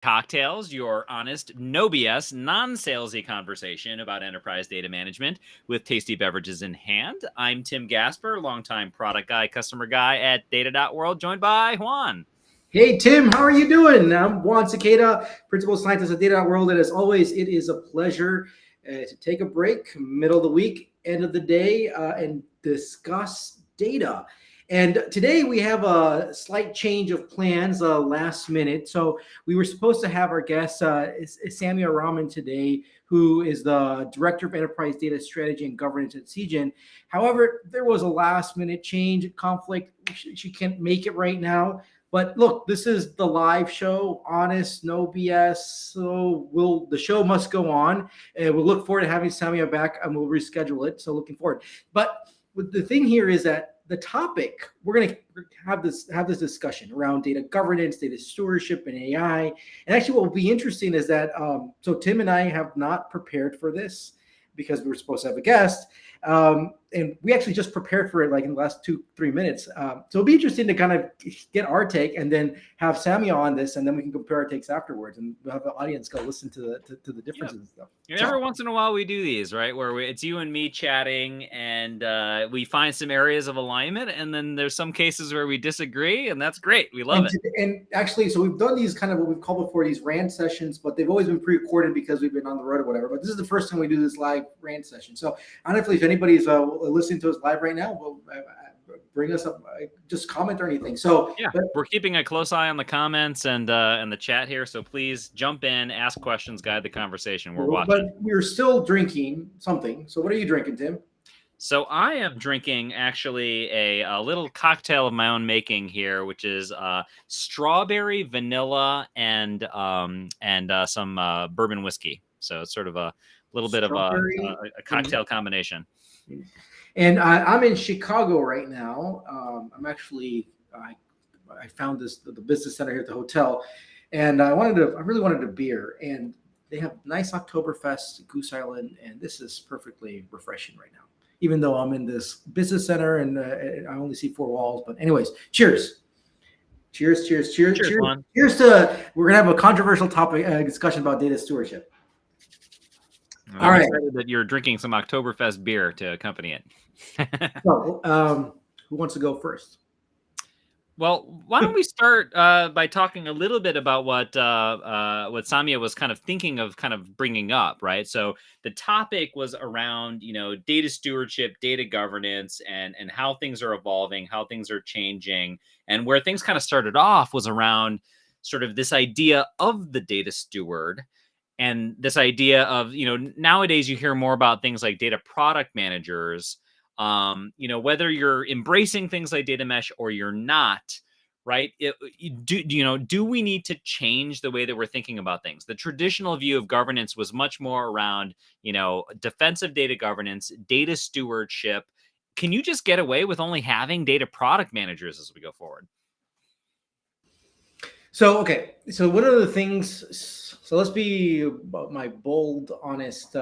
Cocktails, your honest, no BS, non-salesy conversation about enterprise data management with tasty beverages in hand. I'm Tim Gasper, longtime product guy, customer guy at Data.World, joined by Juan. Hey, Tim, how are you doing? I'm Juan Cicada, Principal Scientist at Data.World, and as always, it is a pleasure to take a break, middle of the week, end of the day, and discuss data. And today we have a slight change of plans last minute. So we were supposed to have our guest, Samia Rahman, today, who is the Director of Enterprise Data Strategy and Governance at CGen. However, there was a last minute change conflict. She can't make it right now. But look, this is the live show, honest, no BS. So the show must go on, and we'll look forward to having Samia back, and we'll reschedule it. So looking forward. But the thing here is that the topic we're going to have this discussion around data governance, data stewardship, and AI. And actually, what will be interesting is that so Tim and I have not prepared for this because we were supposed to have a guest. And we actually just prepared for it like in the last 2-3 minutes. So it'll be interesting to kind of get our take and then have Samia on this, and then we can compare our takes afterwards, and we'll have the audience go listen to the differences and stuff. Every once in a while we do these, right, where it's you and me chatting, and we find some areas of alignment, and then there's some cases where we disagree, and that's great. We love it. And actually, so we've done these kind of what we've called before these rant sessions, but they've always been pre-recorded because we've been on the road or whatever. But this is the first time we do this live rant session. So I don't know if anybody's listening to us live right now, well, bring us up, just comment or anything. So yeah, we're keeping a close eye on the comments and the chat here. So please jump in, ask questions, guide the conversation. We're watching. But we're still drinking something. So what are you drinking, Tim? So I am drinking actually a little cocktail of my own making here, which is strawberry, vanilla, and some bourbon whiskey. So it's sort of a little bit of a cocktail combination. And I'm in Chicago right now. I'm actually I found the business center here at the hotel, and I really wanted a beer, and they have nice Oktoberfest, Goose Island, and this is perfectly refreshing right now. Even though I'm in this business center and I only see 4 walls, but anyways, cheers. Cheers to, we're gonna have a controversial topic discussion about data stewardship. All right. Excited that you're drinking some Oktoberfest beer to accompany it. So, who wants to go first? Well, why don't we start by talking a little bit about what Samia was kind of thinking of kind of bringing up, right? So the topic was around, data stewardship, data governance, and how things are evolving, how things are changing. And where things kind of started off was around sort of this idea of the data steward. And this idea of, nowadays you hear more about things like data product managers, whether you're embracing things like data mesh or you're not, right? Do we need to change the way that we're thinking about things? The traditional view of governance was much more around, defensive data governance, data stewardship. Can you just get away with only having data product managers as we go forward? So, okay. So one of the things, so let's be my bold, honest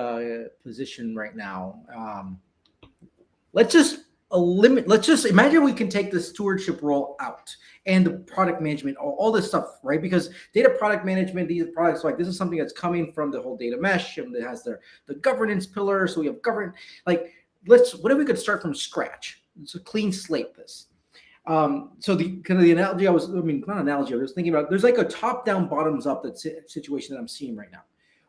position right now. Let's just imagine we can take the stewardship role out and the product management, all this stuff, right? Because data product management, these products, like this is something that's coming from the whole data mesh, and it has the governance pillar. So we have what if we could start from scratch? It's a clean slate, this. So the analogy I was thinking about, there's like a top-down, bottoms-up situation that I'm seeing right now.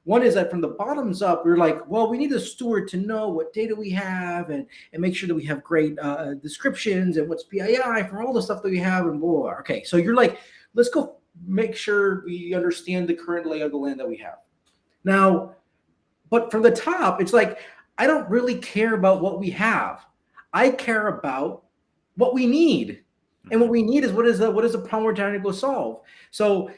One is that from the bottoms up, we're like, well, we need a steward to know what data we have and make sure that we have great descriptions and what's PII for all the stuff that we have and blah. Okay, so you're like, let's go make sure we understand the current lay of the land that we have. Now, but from the top, it's like, I don't really care about what we have. I care about what we need. And what we need is what is the problem we're trying to go solve. So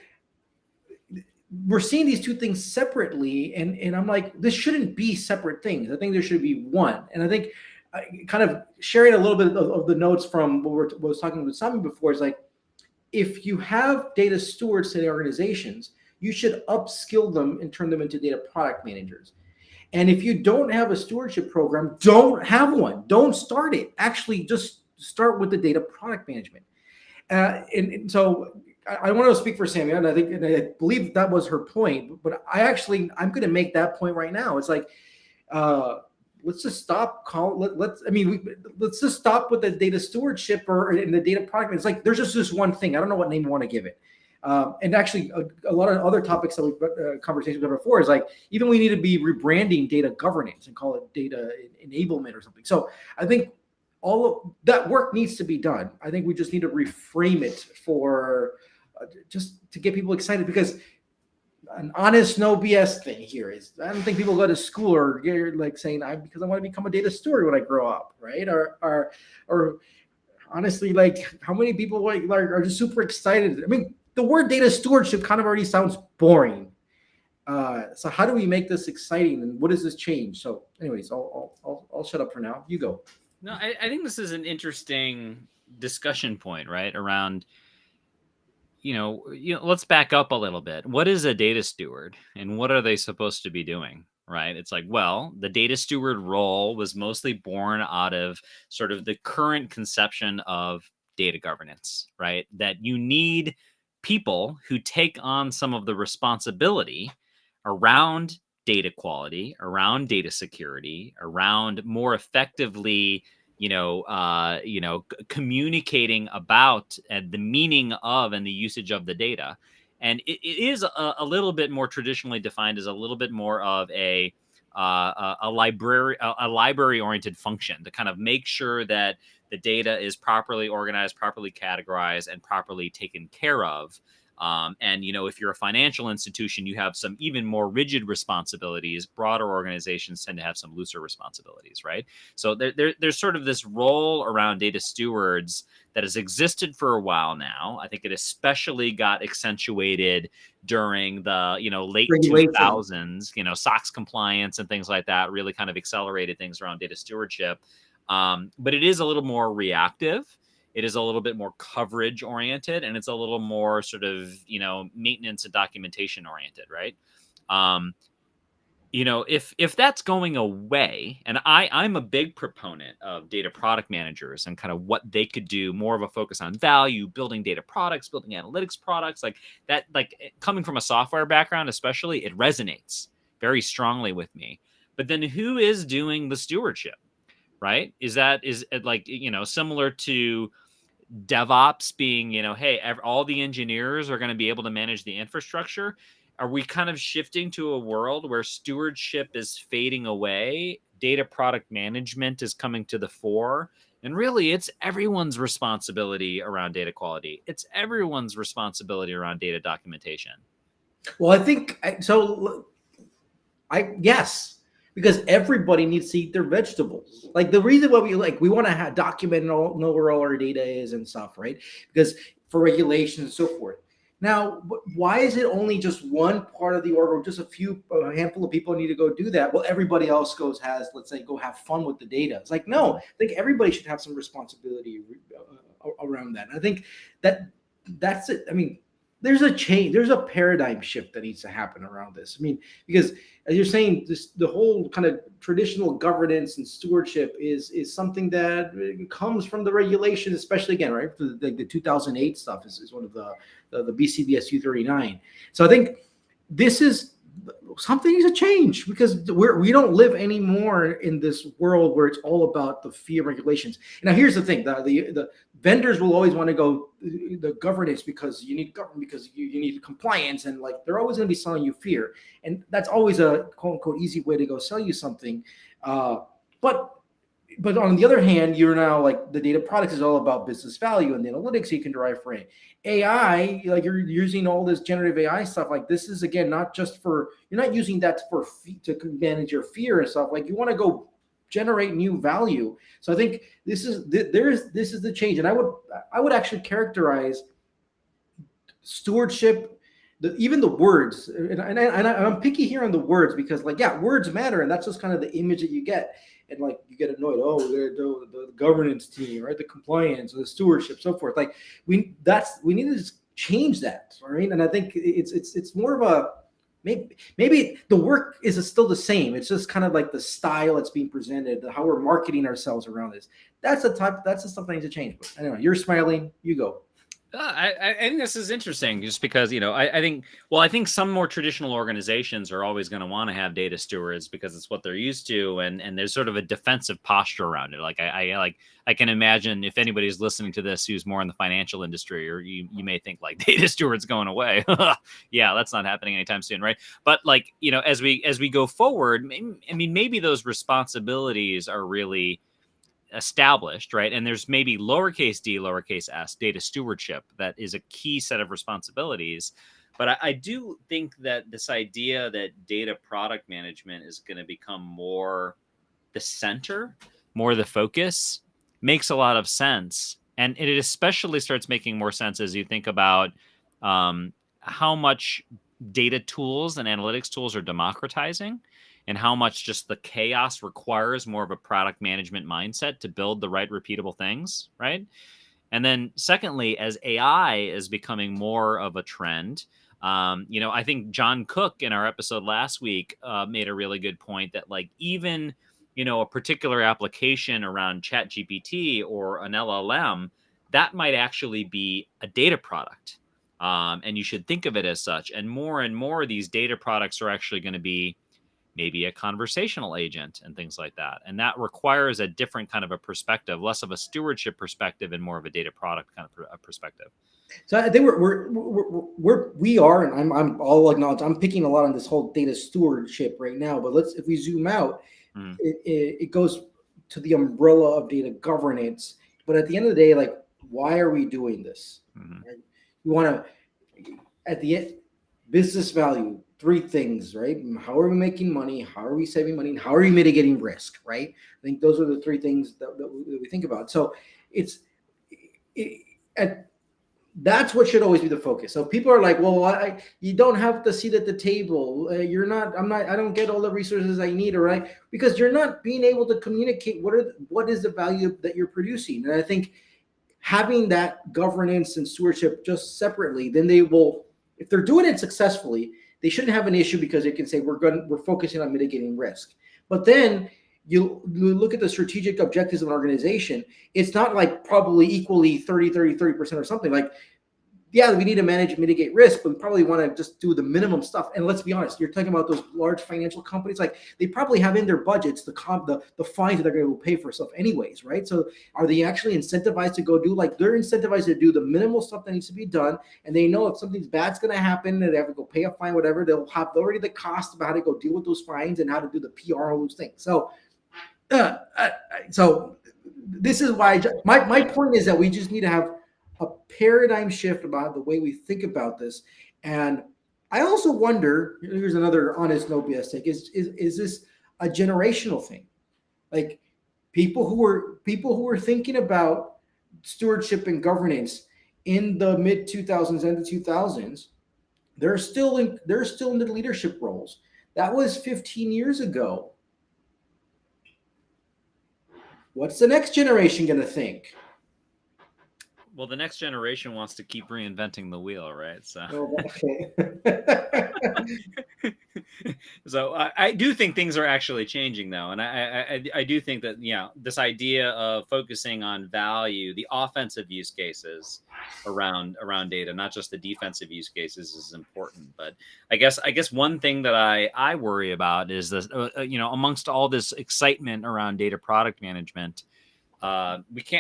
we're seeing these two things separately, and I'm like, this shouldn't be separate things. I think there should be one. And I think kind of sharing a little bit of the notes from what I was talking with Samia before is like, if you have data stewards in the organizations, you should upskill them and turn them into data product managers. And if you don't have a stewardship program, don't have one. Don't start it. Actually, just start with the data product management. And so I want to speak for Samia, and I believe that was her point. But I'm going to make that point right now. It's like, uh, let's just stop let's just stop with the data stewardship or in the data product. It's like there's just this one thing. I don't know what name you want to give it. And actually, a lot of other topics that we've conversations about before is like even we need to be rebranding data governance and call it data enablement or something. So I think all of that work needs to be done. I think we just need to reframe it for just to get people excited, because an honest, no BS thing here is I don't think people go to school or get like saying because I want to become a data steward when I grow up, right? Or honestly, like how many people are just super excited? I mean, the word data stewardship kind of already sounds boring. So how do we make this exciting, and what does this change? So, anyways, I'll shut up for now. You go. No, I think this is an interesting discussion point, right? Around, let's back up a little bit. What is a data steward and what are they supposed to be doing? Right. It's like, well, the data steward role was mostly born out of sort of the current conception of data governance, right? That you need people who take on some of the responsibility around data quality, around data security, around more effectively communicating about the meaning of and the usage of the data. And it is a little bit more traditionally defined as a little bit more of a library oriented function to kind of make sure that the data is properly organized, properly categorized, and properly taken care of. And if you're a financial institution, you have some even more rigid responsibilities. Broader organizations tend to have some looser responsibilities, right? So there's sort of this role around data stewards that has existed for a while now. I think it especially got accentuated during the late Regulation. 2000s. SOX compliance and things like that really kind of accelerated things around data stewardship. But it is a little more reactive. It is a little bit more coverage oriented, and it's a little more sort of, maintenance and documentation oriented, right? If that's going away, and I'm a big proponent of data product managers and kind of what they could do, more of a focus on value, building data products, building analytics products, like that, like coming from a software background, especially, it resonates very strongly with me. But then who is doing the stewardship, right? Is it like, similar to DevOps being, hey, all the engineers are going to be able to manage the infrastructure? Are we kind of shifting to a world where stewardship is fading away? Data product management is coming to the fore. And really, it's everyone's responsibility around data quality. It's everyone's responsibility around data documentation. Well, I think so. Yes, because everybody needs to eat their vegetables. Like the reason why we want to document and know where all our data is and stuff, right? Because for regulations and so forth. Now, why is it only just one part of the org or just a handful of people need to go do that? Well, everybody else let's say, go have fun with the data. It's like, no, I think everybody should have some responsibility around that. And I think that's it. I mean, there's a change, there's a paradigm shift that needs to happen around this. I mean, because as you're saying, the whole kind of traditional governance and stewardship is something that comes from the regulations, especially again, right? The 2008 stuff is one of the BCBS U39. So I think this is something needs to change because we don't live anymore in this world where it's all about the fear regulations. Now, here's the thing: the vendors will always want to go the governance because you need government, because you need compliance, and like they're always going to be selling you fear, and that's always a quote unquote easy way to go sell you something. But on the other hand, you're now like the data products is all about business value and the analytics you can derive from it. AI, like you're using all this generative AI stuff. Like this is again not just for you're not using that to manage your fear and stuff. Like you want to go generate new value. So I think this is the change, and I would actually characterize stewardship. Even the words, and I'm picky here on the words because, like, yeah, words matter, and that's just kind of the image that you get, and like you get annoyed. Oh, the governance team, right? The compliance, the stewardship, so forth. Like we need to just change that, right? And I think it's more of a maybe the work is still the same. It's just kind of like the style that's being presented, how we're marketing ourselves around this. That's the stuff that needs to change. But anyway, you're smiling. You go. I think this is interesting just because, I think, well, I think some more traditional organizations are always going to want to have data stewards because it's what they're used to. And there's sort of a defensive posture around it. Like I can imagine if anybody's listening to this who's more in the financial industry, or you may think like data stewards going away. Yeah, that's not happening anytime soon. Right. But like, as we go forward, maybe those responsibilities are really established, right? And there's maybe lowercase d, lowercase s data stewardship that is a key set of responsibilities. But I do think that this idea that data product management is going to become more the center, more the focus, makes a lot of sense. And it especially starts making more sense as you think about how much data tools and analytics tools are democratizing, and how much just the chaos requires more of a product management mindset to build the right repeatable things, right? And then secondly, as AI is becoming more of a trend, I think John Cook in our episode last week made a really good point that like even a particular application around Chat GPT or an LLM, that might actually be a data product. And you should think of it as such. And more of these data products are actually going to be maybe a conversational agent and things like that. And that requires a different kind of a perspective, less of a stewardship perspective and more of a data product kind of perspective. So I think we are, and I'll acknowledge I'm picking a lot on this whole data stewardship right now. But if we zoom out, Mm, it goes to the umbrella of data governance. But at the end of the day, like, why are we doing this? mhm. Right? We want to, at the end, business value, three things, right? How are we making money? How are we saving money? And how are we mitigating risk, right? I think those are the three things that we think about. So it's it, at that's what should always be the focus. So people are like, well, you don't have the seat at the table. You're not. I'm not. I don't get all the resources I need, or right? Because you're not being able to communicate what is the value that you're producing. And I think having that governance and stewardship just separately, then they will, if they're doing it successfully, they shouldn't have an issue because they can say we're focusing on mitigating risk. But then you look at the strategic objectives of an organization, it's not like probably equally 30% or something. Like, yeah, we need to manage and mitigate risk, but we probably want to just do the minimum stuff. And let's be honest, you're talking about those large financial companies, like they probably have in their budgets the fines that they're going to pay for stuff anyways, right? So are they actually incentivized to go do, like, they're incentivized to do the minimal stuff that needs to be done, and they know if something's bad's going to happen and they have to go pay a fine, whatever, they'll have already the cost about how to go deal with those fines and how to do the PR, all those things. Uh, uh, so this is why my point is that we just need to have a paradigm shift about the way we think about this. And I also wonder, here's another honest no BS take, is this a generational thing? Like, people who were thinking about stewardship and governance in the mid 2000s and the 2000s, they're still in the leadership roles. That was 15 years ago. What's the next generation going to think? Well, the next generation wants to keep reinventing the wheel, right? So, Oh, okay. so I do think things are actually changing, though, and I do think that this idea of focusing on value, the offensive use cases around data, not just the defensive use cases, is important. But I guess one thing that I worry about is this, amongst all this excitement around data product management,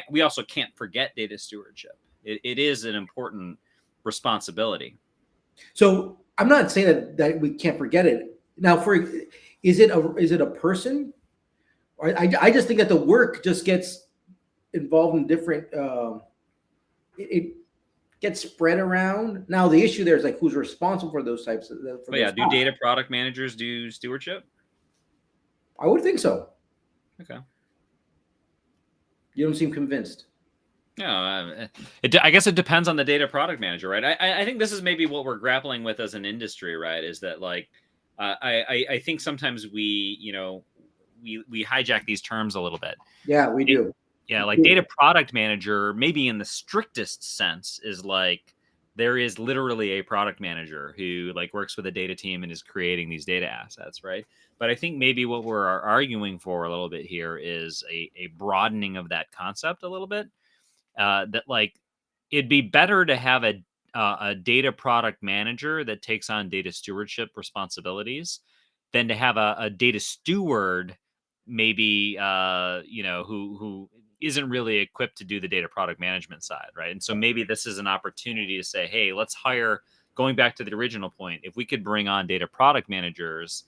we also can't forget data stewardship. It is an important responsibility. So I'm not saying that we can't forget it. Now, is it a person? I just think that the work just gets involved in different. It gets spread around. Now the issue there is like who's responsible for those types of for But yeah, those do tasks. data product managers do stewardship? I would think so. Okay. You don't seem convinced. Yeah, I guess it depends on the data product manager, right? I think this is maybe what we're grappling with as an industry, right? Is that like I think sometimes we hijack these terms a little bit. Yeah, we do. Yeah, We like do. data product manager, maybe in the strictest sense, is like there is literally a product manager who like works with a data team and is creating these data assets, right? But I think maybe what we're arguing for a little bit here is a broadening of that concept a little bit. That like it'd be better to have a data product manager that takes on data stewardship responsibilities than to have a data steward, maybe who isn't really equipped to do the data product management side, right? And so maybe this is an opportunity to say, hey, let's hire. Going back to the original point, if we could bring on data product managers,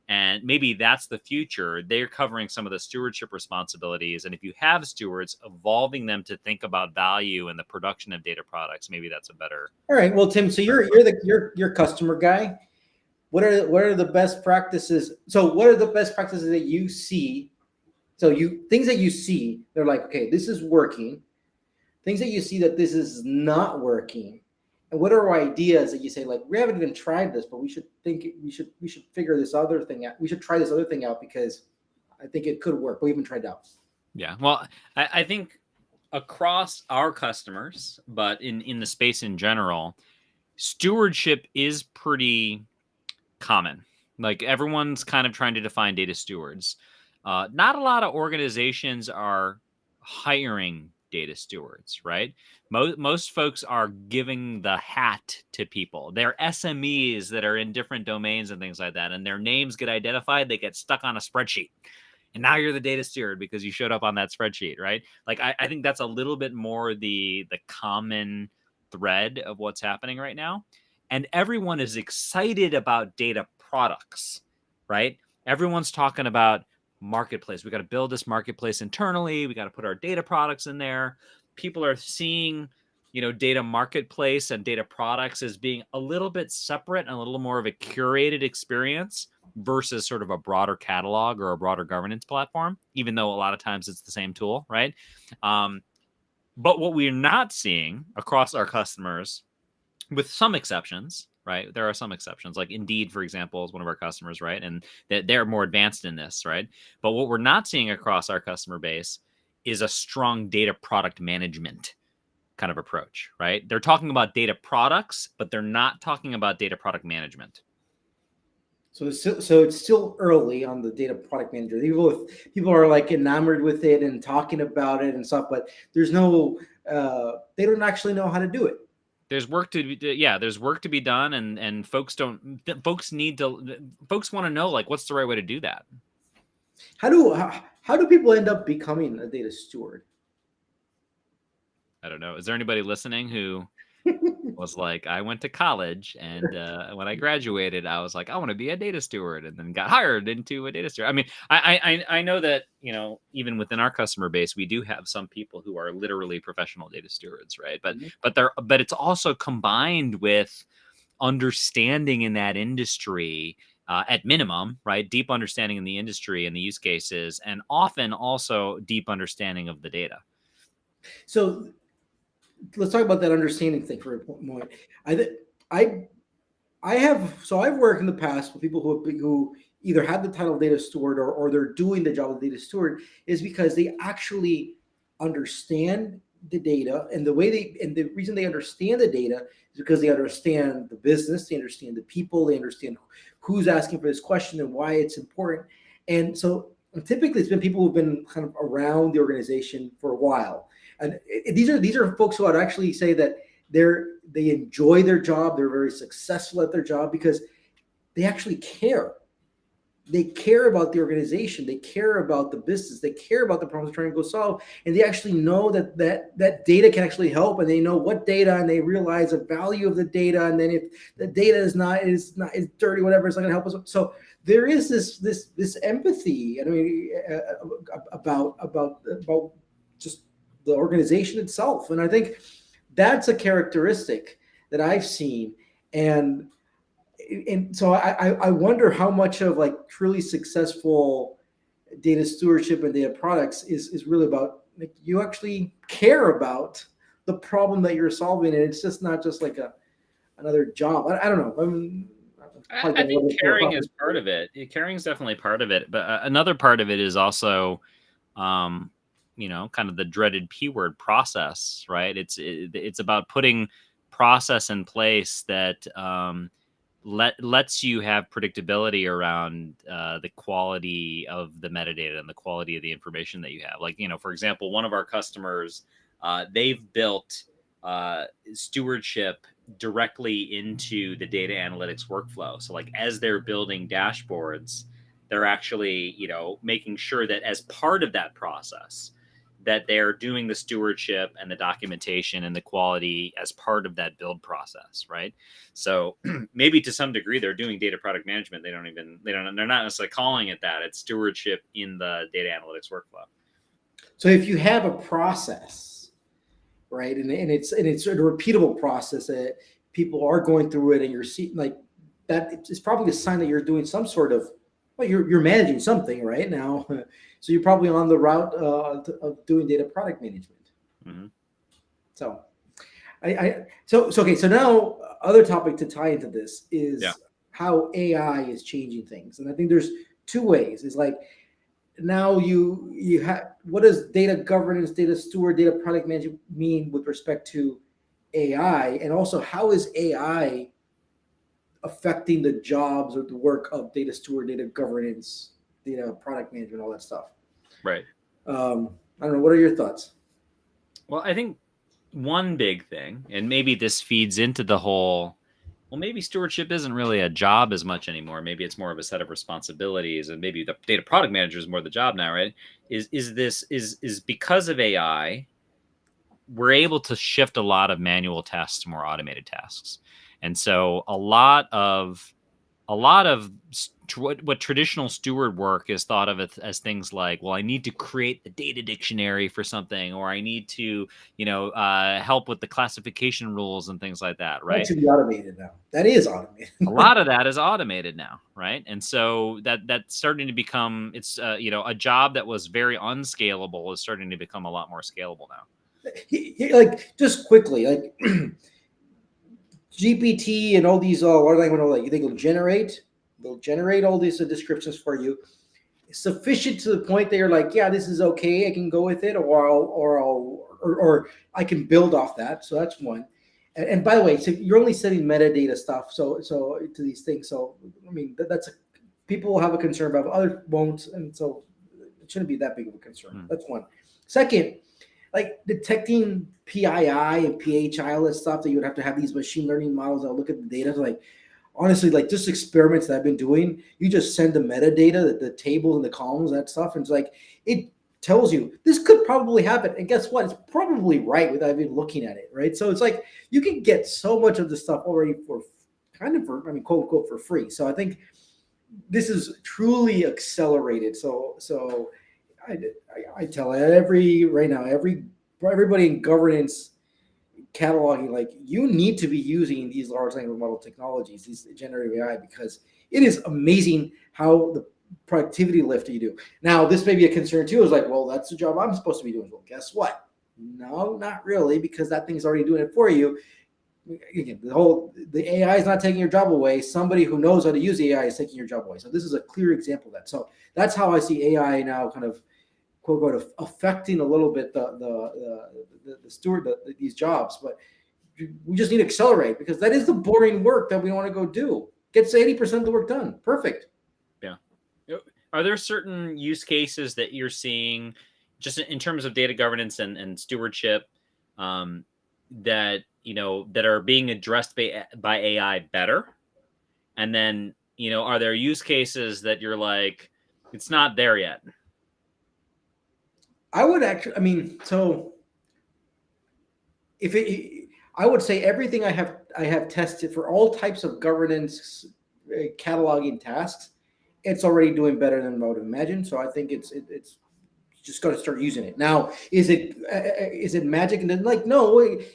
and maybe that's the future. They're covering some of the stewardship responsibilities. And if you have stewards, evolving them to think about value and the production of data products, maybe that's a better. All right. Well, Tim, so you're customer guy. What are the best practices? So what are the best practices that you see? So things that you see, they're like, okay, this is working. Things that you see that this is not working. And what are ideas that you say, like, we haven't even tried this, but we should figure this other thing out. We should try this other thing out because I think it could work. But we haven't tried it out. Yeah. Well, I think across our customers, but in the space in general, stewardship is pretty common. Like everyone's kind of trying to define data stewards. Not a lot of organizations are hiring data stewards, right? Most folks are giving the hat to people. They're SMEs that are in different domains and things like that, and their names get identified. They get stuck on a spreadsheet. And now you're the data steward because you showed up on that spreadsheet, right? Like I think that's a little bit more the common thread of what's happening right now. And everyone is excited about data products, right? Everyone's talking about marketplace. We got to build this marketplace internally. We got to put our data products in there. People are seeing, data marketplace and data products as being a little bit separate and a little more of a curated experience versus sort of a broader catalog or a broader governance platform, even though a lot of times it's the same tool, right? But what we're not seeing across our customers, with some exceptions, right? There are some exceptions, like Indeed, for example, is one of our customers, right? And they're more advanced in this, right? But what we're not seeing across our customer base is a strong data product management kind of approach, right? They're talking about data products, but they're not talking about data product management. So it's still early on the data product manager. People are like enamored with it and talking about it and stuff, but there's no they don't actually know how to do it. There's work to be done, and folks want to know, like, what's the right way to do that. How do people end up becoming a data steward? I don't know. Is there anybody listening who was like, I went to college, and when I graduated, I was like, I want to be a data steward, and then got hired into a data steward. I mean, I know that, even within our customer base, we do have some people who are literally professional data stewards, right? But it's also combined with understanding in that industry, at minimum, right? Deep understanding in the industry and the use cases, and often also deep understanding of the data. So let's talk about that understanding thing for a moment. I've worked in the past with people who either have the title of data steward or they're doing the job of data steward, is because they actually understand the data, and the reason they understand the data is because they understand the business, they understand the people, they understand who's asking for this question and why it's important. And so typically it's been people who've been kind of around the organization for a while. And these are folks who I'd actually say that they enjoy their job. They're very successful at their job because they actually care. They care about the organization. They care about the business. They care about the problems they're trying to go solve. And they actually know that data can actually help, and they know what data, and they realize the value of the data. And then if the data is dirty, whatever, it's not going to help us. So there is this empathy. I mean, about just the organization itself. And I think that's a characteristic that I've seen. And so I wonder how much of like truly successful data stewardship and data products is really about, like, you actually care about the problem that you're solving, and it's just not just like another job. I don't know. I think caring is part of it. Caring is definitely part of it, but another part of it is also, kind of the dreaded P word, process, right? It's about putting process in place that lets you have predictability around the quality of the metadata and the quality of the information that you have. Like, for example, one of our customers, they've built stewardship directly into the data analytics workflow. So like as they're building dashboards, they're actually, making sure that as part of that process, that they're doing the stewardship and the documentation and the quality as part of that build process, right? So maybe to some degree they're doing data product management. They're not necessarily calling it that. It's stewardship in the data analytics workflow. So if you have a process, right, and it's a repeatable process that people are going through it, and you're seeing like that, it's probably a sign that you're doing some sort of, well, you're managing something right now. So you're probably on the route of doing data product management. Mm-hmm. So so okay. So now other topic to tie into this is how AI is changing things, and I think there's two ways. It's like now you have, what does data governance, data steward, data product management mean with respect to AI, and also how is AI affecting the jobs or the work of data steward, data governance, data product management, all that stuff. Right. I don't know. What are your thoughts? Well, I think one big thing, and maybe this feeds into the whole, well, maybe stewardship isn't really a job as much anymore. Maybe it's more of a set of responsibilities, and maybe the data product manager is more the job now, right? Is because of AI, we're able to shift a lot of manual tasks to more automated tasks. And so a lot of what traditional steward work is thought of as things like, well, I need to create the data dictionary for something, or I need to, help with the classification rules and things like that, right? That should be automated now. That is automated. A lot of that is automated now, right? And so that's starting to become, it's a job that was very unscalable is starting to become a lot more scalable now. Like just quickly, like GPT and all these large language models, like you think they'll generate all these descriptions for you, sufficient to the point that you're like, yeah, this is okay, I can go with it, or I can build off that. So that's one. And by the way, so you're only setting metadata stuff, so to these things. So I mean, that's people will have a concern about, others won't, and so it shouldn't be that big of a concern. That's one. Second, like detecting PII and PHI, all that stuff that you would have to have these machine learning models that look at the data. Like honestly, like just experiments that I've been doing, you just send the metadata, the tables and the columns, that stuff, and it's like it tells you this could probably happen. And guess what? It's probably right without even looking at it, right? So it's like you can get so much of this stuff already for quote unquote, for free. So I think this is truly accelerated. So I tell everybody in governance cataloging, like you need to be using these large language model technologies, these generative AI, because it is amazing how the productivity lift that you do. Now, this may be a concern too. Is like, well, that's the job I'm supposed to be doing. Well, guess what? No, not really, because that thing's already doing it for you. Again, the AI is not taking your job away. Somebody who knows how to use AI is taking your job away. So this is a clear example of that. So that's how I see AI now kind of quote unquote affecting a little bit the steward these jobs. But we just need to accelerate, because that is the boring work that we want to go do. Gets 80% of the work done. Perfect. Yeah. Are there certain use cases that you're seeing just in terms of data governance and stewardship that are being addressed by AI better? And then, are there use cases that you're like, it's not there yet? I would actually, so I would say everything I have tested for all types of governance cataloging tasks, it's already doing better than I would imagine. So I think it's just got to start using it. Now, is it magic? And then like, no, if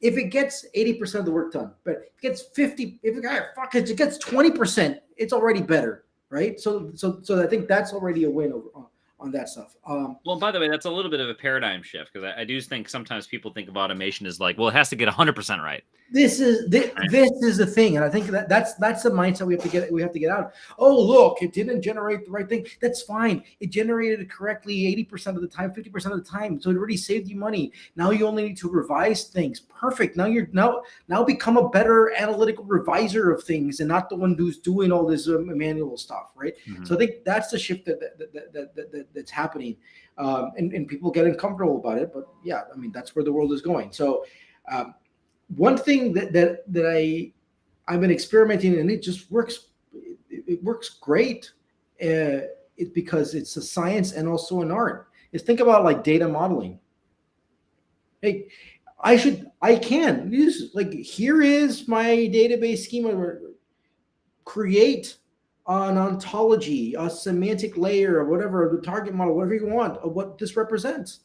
it gets 80% of the work done, but it gets 50, if it gets 20%, it's already better, right? So I think that's already a win on that stuff. Well, by the way, that's a little bit of a paradigm shift, because I do think sometimes people think of automation as like, well, it has to get 100% right. This is the thing, and I think that's the mindset we have to get out. Oh, look, it didn't generate the right thing. That's fine. It generated it correctly 80% of the time, 50% of the time. So it already saved you money. Now you only need to revise things. Perfect. Now you're now become a better analytical reviser of things, and not the one who's doing all this manual stuff, right? Mm-hmm. So I think that's the shift that's happening, and people get uncomfortable about it. But yeah, I mean that's where the world is going. So. Um, One thing that I've been experimenting and it just works. It works great. It's because it's a science and also an art. Is think about like data modeling. Hey, I can use like here is my database schema. Create an ontology, a semantic layer, or whatever the target model, whatever you want of what this represents,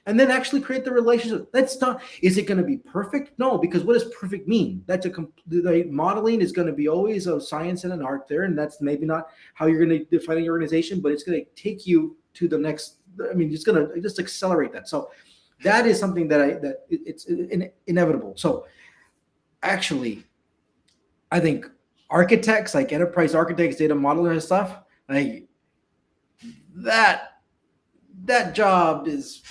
and then actually create the relationship. That's not. Is it going to be perfect? No, because what does perfect mean? That's the modeling is going to be always a science and an art there, and that's maybe not how you're going to define your organization, but it's going to take you to the next. I mean, it's going to just accelerate that. So that is something it's inevitable. So actually, I think architects, like enterprise architects, data modelers and stuff, like that that job is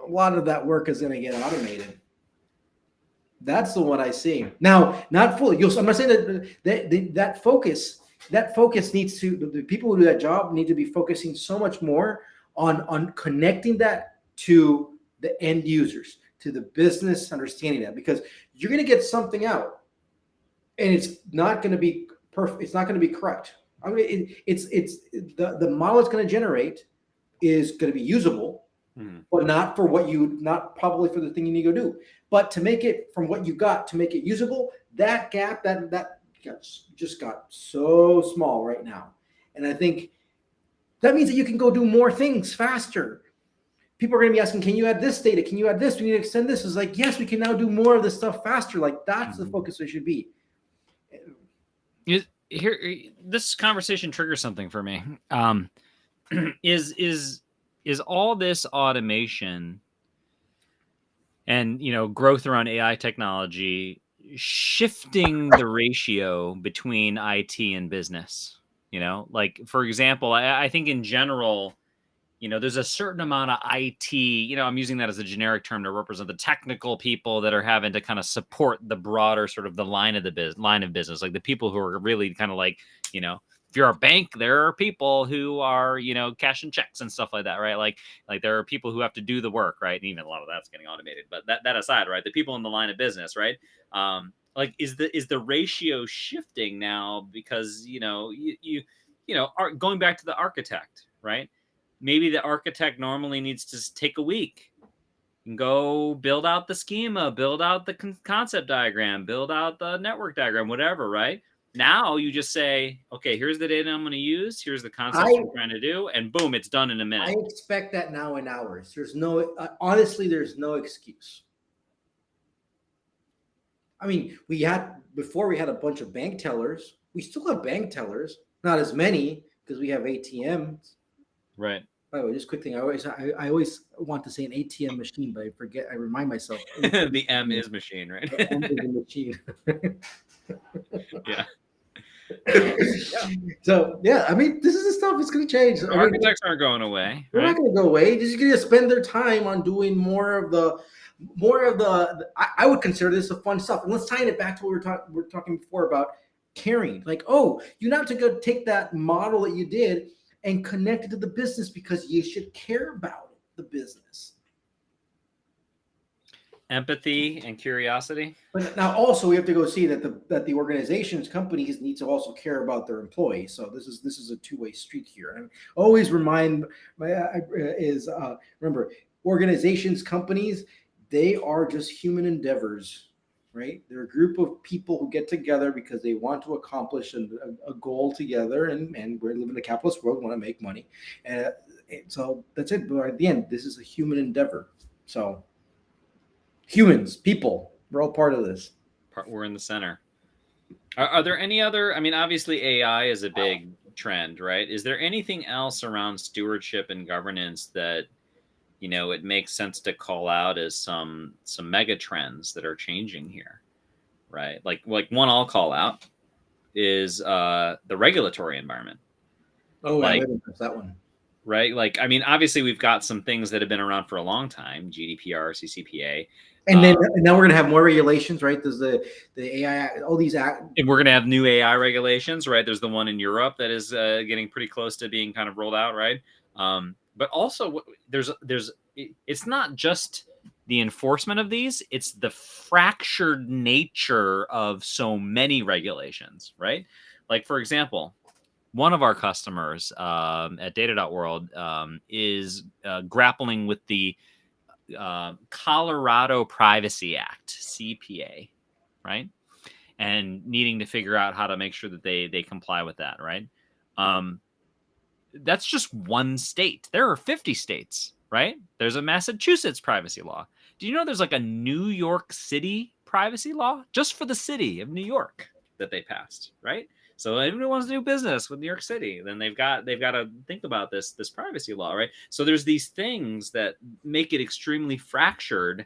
a lot of that work is going to get automated. That's the one I see now. Not fully. I'm not saying that focus needs to the people who do that job need to be focusing so much more on connecting that to the end users, to the business, understanding that because you're going to get something out and it's not going to be perfect. It's not going to be correct. I mean, it's the model it's going to generate is going to be usable, but not for not probably for the thing you need to go do. But to make it from what you got to make it usable, that gap that just got so small right now, and I think that means that you can go do more things faster. People are going to be asking, can you add this data? Can you add this? We need to extend this. It's like, yes, we can now do more of this stuff faster. Like that's the focus it should be. Here, this conversation triggers something for me. Is all this automation and growth around AI technology shifting the ratio between IT and business? Like for example, I think in general, there's a certain amount of IT, I'm using that as a generic term to represent the technical people that are having to kind of support the broader sort of the line of business, like the people who are really kind of like, if you're a bank, there are people who are, cashing checks and stuff like that, right? Like there are people who have to do the work, right? And even a lot of that's getting automated, but that aside, right? The people in the line of business, right? Like is the ratio shifting now because, going back to the architect, right? Maybe the architect normally needs to take a week and go build out the schema, build out the concept diagram, build out the network diagram, whatever, right? Now you just say, okay, here's the data I'm going to use. Here's the concepts we're trying to do. And boom, it's done in a minute. I expect that now in hours. There's no, honestly, there's no excuse. I mean, before we had a bunch of bank tellers. We still have bank tellers, not as many because we have ATMs. Right. By the way, just quick thing. I always want to say an ATM machine, but I forget. I remind myself. The M is machine, right? The M is a machine. Yeah. So yeah, I mean, this is the stuff. It's going to change. Architects aren't going away. They're not going to go away. They're just going to spend their time on doing more of the. I would consider this a fun stuff. And let's tie it back to what we're talking before about caring. Like, oh, you not to go take that model that you did and connect it to the business because you should care about the business. Empathy and curiosity. But now also we have to go see that the organizations, companies need to also care about their employees. So this is a two-way street here. And I always remember organizations, companies, they are just human endeavors, right? They're a group of people who get together because they want to accomplish a goal together, and we live in a capitalist world, we want to make money. So that's it. But at the end, this is a human endeavor. So humans, people, we're all part of this. We're in the center. Are there any other, I mean, obviously AI is a big trend, right? Is there anything else around stewardship and governance that it makes sense to call out as some mega trends that are changing here, right? Like one I'll call out is the regulatory environment. Oh, like, that one. Right? Like, I mean, obviously we've got some things that have been around for a long time, GDPR, CCPA. And then now we're going to have more regulations, right? There's the AI, all these and we're going to have new AI regulations, right? There's the one in Europe that is getting pretty close to being kind of rolled out, right? But also it's not just the enforcement of these, it's the fractured nature of so many regulations, right? Like, for example, one of our customers at Data.World is grappling with the Colorado Privacy Act, CPA, right? And needing to figure out how to make sure that they comply with that, right? That's just one state. There are 50 states, right? There's a Massachusetts privacy law. Do you know there's like a New York City privacy law just for the city of New York that they passed, right? So everyone wants to do business with New York City, then they've got to think about this privacy law, right? So there's these things that make it extremely fractured,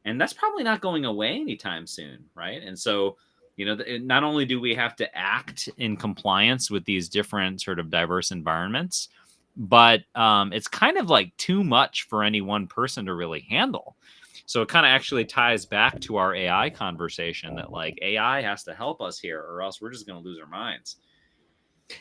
and that's probably not going away anytime soon, right? And so, you know, not only do we have to act in compliance with these different sort of diverse environments, but it's kind of like too much for any one person to really handle. So it kind of actually ties back to our AI conversation that like AI has to help us here, or else we're just going to lose our minds.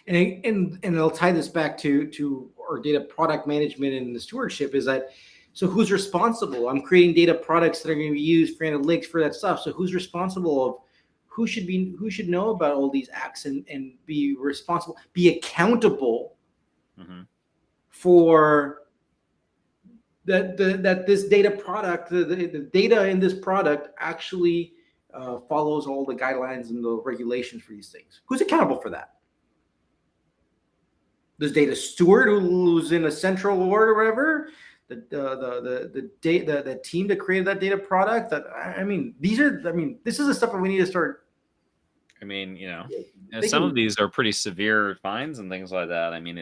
And it'll tie this back to our data product management and the stewardship. Is that, so who's responsible? I'm creating data products that are going to be used for analytics for that stuff. So who's responsible of who should know about all these acts and be responsible, be accountable for that this data product, the data in this product actually follows all the guidelines and the regulations for these things. Who's accountable for that? This data steward who's in a central board or whatever, the team that created that data product. That, I mean, this is the stuff that we need to start. I mean, you know, some of these are pretty severe fines and things like that. I mean,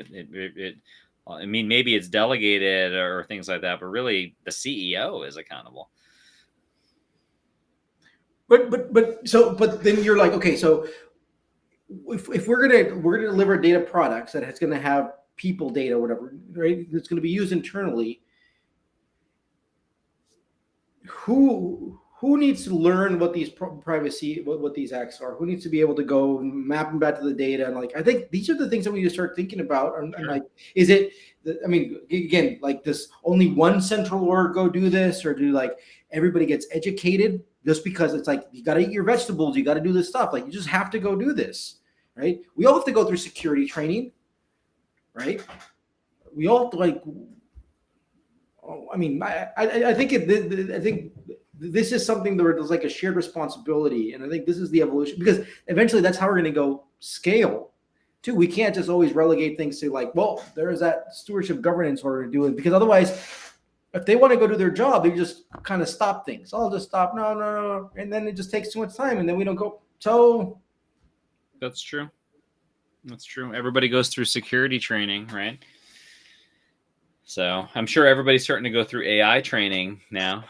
I mean, maybe it's delegated or things like that, but really the CEO is accountable. But then you're like, okay, so if we're gonna deliver data products that it's gonna have people data or whatever, right? That's gonna be used internally. Who needs to learn what these privacy, what these acts are? Who needs to be able to go map them back to the data? And like, I think these are the things that we need to start thinking about. And like, is it? I mean, again, like, does only one central org go do this, or do like everybody gets educated just because it's like you got to eat your vegetables, you got to do this stuff. Like, you just have to go do this, right? We all have to go through security training, right? We all like. I mean, I think I think this is something that there's like a shared responsibility, and I think this is the evolution, because eventually that's how we're going to go scale too. We can't just always relegate things to like, well, there's that stewardship governance order to do it, because otherwise, if they want to go do their job, they just kind of stop things. I'll just stop. No, and then it just takes too much time, and then we don't go. So that's true. That's true. Everybody goes through security training, right? So I'm sure everybody's starting to go through AI training now.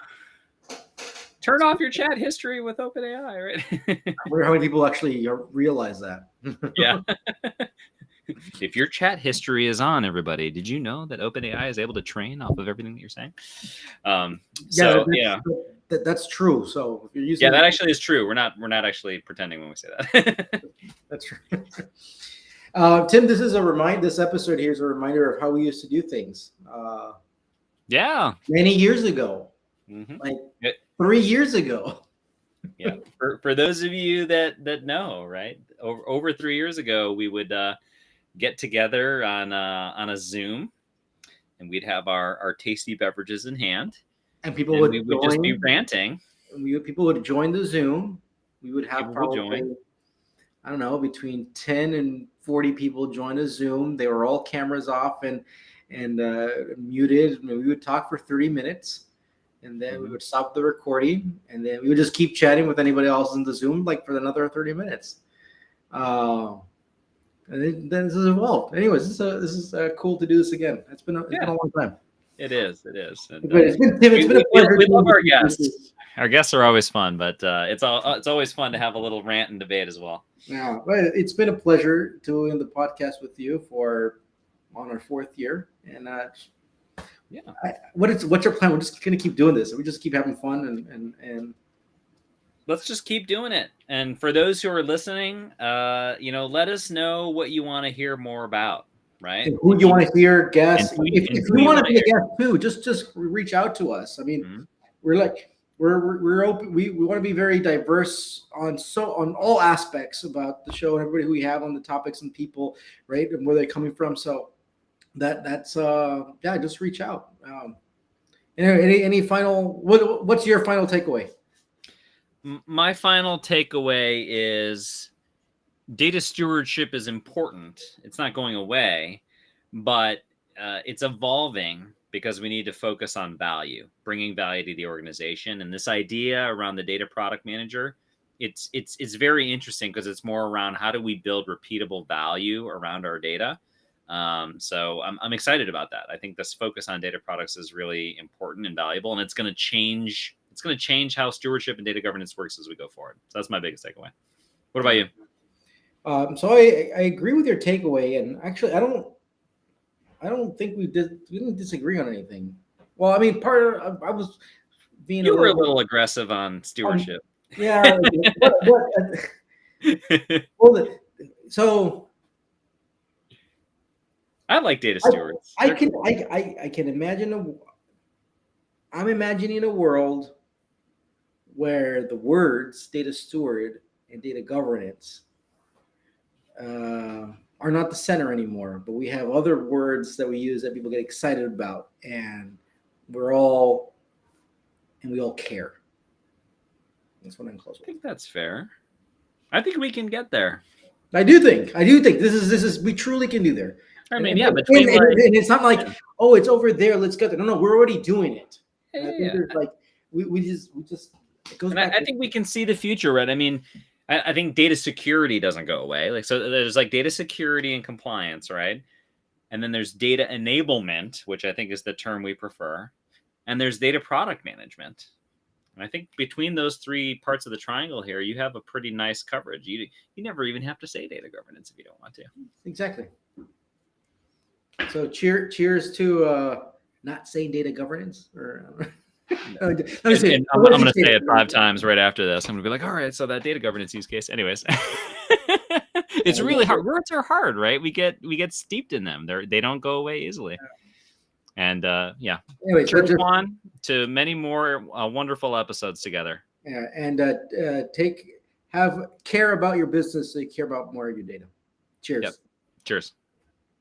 Turn off your chat history with OpenAI, right? I wonder how many people actually realize that. Yeah. If your chat history is on, everybody, did you know that OpenAI is able to train off of everything that you're saying? That's true. So if you're using that actually is true. We're not actually pretending when we say that. That's true. Tim, this episode here is a reminder of how we used to do things. Many years ago, like 3 years ago. Yeah. For those of you that know, right? Over 3 years ago, we would get together on a Zoom, and we'd have our tasty beverages in hand, and we would just be ranting. People would join the Zoom. We would have probably, I don't know, between 10 and 40 people join a Zoom. They were all cameras off and muted. And we would talk for 30 minutes, and then we would stop the recording, and then we would just keep chatting with anybody else in the Zoom, like for another 30 minutes. And then this has evolved. Anyways, this is cool to do this again. It's been a long time. It is. And, it's been a pleasure. We love our guests. Our guests are always fun, but it's always fun to have a little rant and debate as well. Yeah, but it's been a pleasure doing the podcast with you on our 4th year, and what's your plan? We're just gonna keep doing this. We just keep having fun and let's just keep doing it. And for those who are listening, let us know what you want to hear more about. Right? And who you want to hear, guests. If you want to be a guest too, just reach out to us. I mean, we're like we're open. We want to be very diverse on all aspects about the show and everybody who we have on the topics and people, right, and where they're coming from. So that's yeah, just reach out. Any final what's your final takeaway? My final takeaway is data stewardship is important. It's not going away, but it's evolving because we need to focus on value, bringing value to the organization. And this idea around the data product manager, it's very interesting because it's more around how do we build repeatable value around our data. So I'm excited about that. I think this focus on data products is really important and valuable, and it's going to change. It's going to change how stewardship and data governance works as we go forward. So that's my biggest takeaway. What about you? So I agree with your takeaway, and actually I don't think we didn't disagree on anything. Well, I mean, I was being You were a little aggressive on stewardship. Yeah. Well, so I like data stewards. I can imagine I'm imagining a world where the words data steward and data governance are not the center anymore, but we have other words that we use that people get excited about, and we all care. That's what I'm close with. I think that's fair. I think we can get there. I do think this is we truly can do there. I mean, and it's not like, oh, it's over there, let's get there. No, we're already doing it. Yeah, I think there's like we just it goes back. I think we can see the future, right? I mean, I think data security doesn't go away. Like, so there's like data security and compliance, right? And then there's data enablement, which I think is the term we prefer. And there's data product management. And I think between those three parts of the triangle here, you have a pretty nice coverage. You never even have to say data governance if you don't want to. Exactly. So cheers to not saying data governance. Or I'm going to say it 5 times right after this. I'm going to be like, all right, so that data governance use case. Anyways, it's really hard. Words are hard, right? We get steeped in them. They don't go away easily. And yeah. Anyway, cheers on to many more wonderful episodes together. Yeah, and have care about your business so you care about more of your data. Cheers. Yep. Cheers.